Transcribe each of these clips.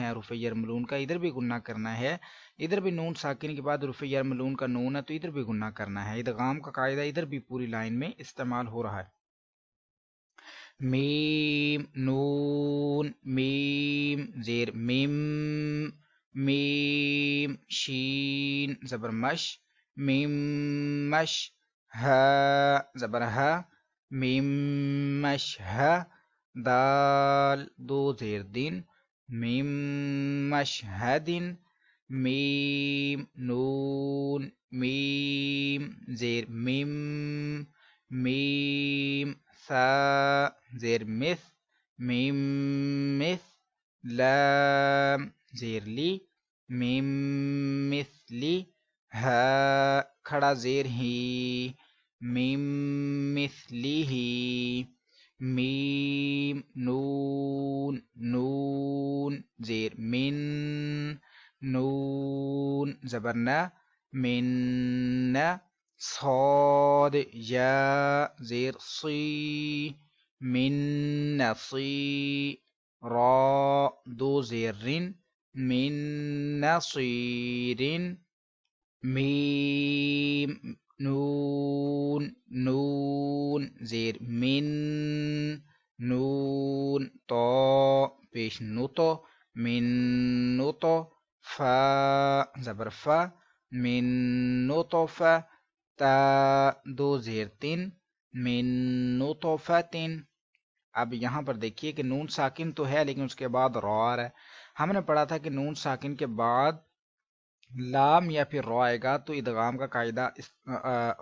ہے رفع یرملون کا، ادھر بھی گننا کرنا ہے، ادھر بھی نون ساکن کے بعد رفع یرملون کا نون ہے تو ادھر بھی گننا کرنا ہے۔ ادغام کا قاعدہ ادھر بھی پوری لائن میں استعمال ہو رہا ہے۔ میم نون میم زیر میم، میم شین زبر مش، میم مش، ہا زبر ہا، میم مش ہا، دال دو زیر دین، میم مش ہدین، میم نون میم زیر میم، میم ثا زیر مث، میم مث، لام زیر لی، میم مثلی، ہا کھڑا زیر ہی، میم مثلی ہی، میم نون نون زیر من، نون زبرنا من، صاد یا زیر صی، من نصی، را دو زیر رن، من نصیرن، میم نون نون زیر من، نون تو پیش نوتو، من نوتو، فا زبر فا، من نطفہ، تا دو زیر تین، من نطفتن۔ اب یہاں پر دیکھیے کہ نون ساکن تو ہے لیکن اس کے بعد را آ رہا ہے۔ ہم نے پڑھا تھا کہ نون ساکن کے بعد لام یا پھر را آئے گا تو ادغام کا قاعدہ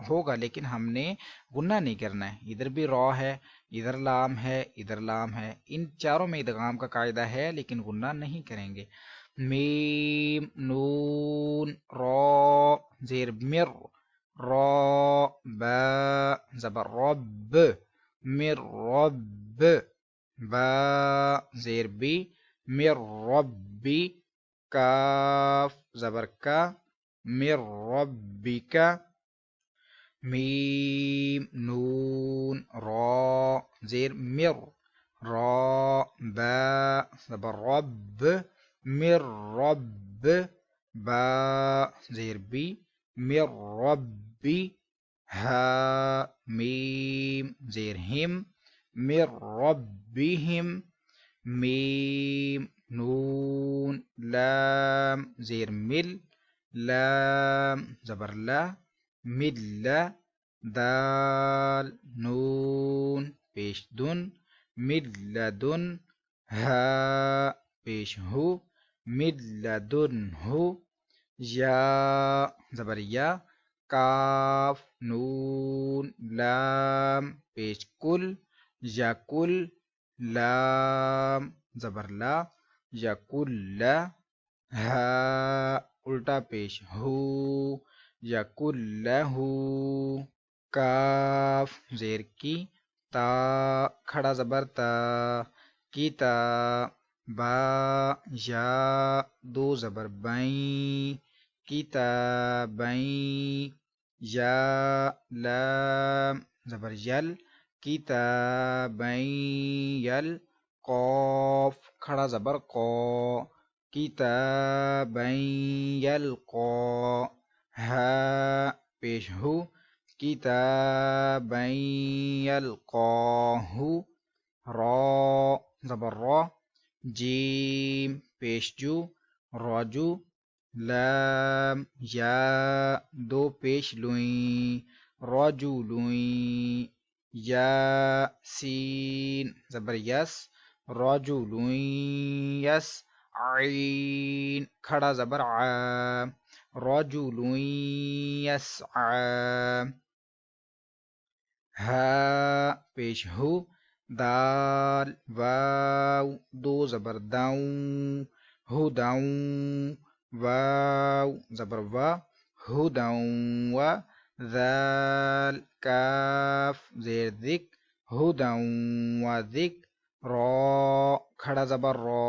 ہوگا، لیکن ہم نے غنہ نہیں کرنا ہے۔ ادھر بھی را ہے، ادھر لام ہے، ادھر لام ہے، ان چاروں میں ادغام کا قاعدہ ہے لیکن غنہ نہیں کریں گے۔ میم نون را زیر مر، را با زبر رب، مر رب، با زیر بی، مر ربی، کاف زبر کا، مر ربک، میم نون را زیر مر، را با زبر رب، مر رب، با زیر بی، مر ربی، ہا میم زیر ہم، مر ربهم، میم نون لام زیر مل، لام زبر لا، مل، دال نون پیش دن، ملدن، ہا پیش ہو، ملدن ہو، یا زبر یا، کاف نون لام پیش کل، یا کل، لام زبر لا، یا کل، ہا الٹا پیش ہو، یا کل ہو، کاف زیر کی، تا کھڑا زبر تا، کی تا، با یا دو زبر بائیں، کتابین، یا لام زبر یل، کتابین یل، قاف کھڑا زبر قا، کتابین یلقا، ہا پیش ہو، کتابین یلقاہ، را زبر را، جیم پیش جو، راجو، لام یا دو پیش لوئیں، رجلوئیں، یا سین زبر یس، رجلوئیں یس، عین کھڑا زبر ع، رجلوئیں یسعی، ہا پیش ہو، دال واو دو زبر داؤں، ہداؤں، واو زبر وا، ہداؤں و، ذال کاف زیر ذک، ہداؤں و ذک، را کھڑا زبر را،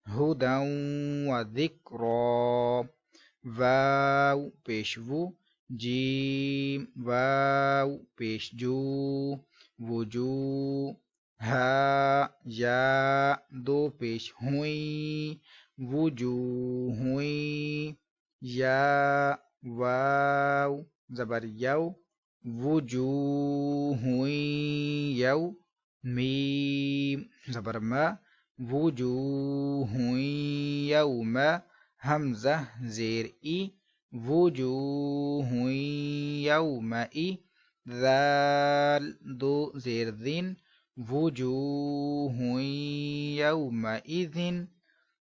ہداؤں و ذکرا، واو پیش وو، جیم واو پیش جو، وجو، ہا یا دو پیش ہوئیں، وجوه یا واو زبر یو وجوه یو میم زبر ما وجوه یوم حمزہ زیر ای وجوه یومئی ذال دو زیر ذین وجوه یومئذ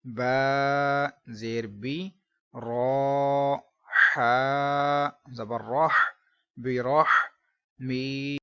با زیر بی را حا زبر راح براح می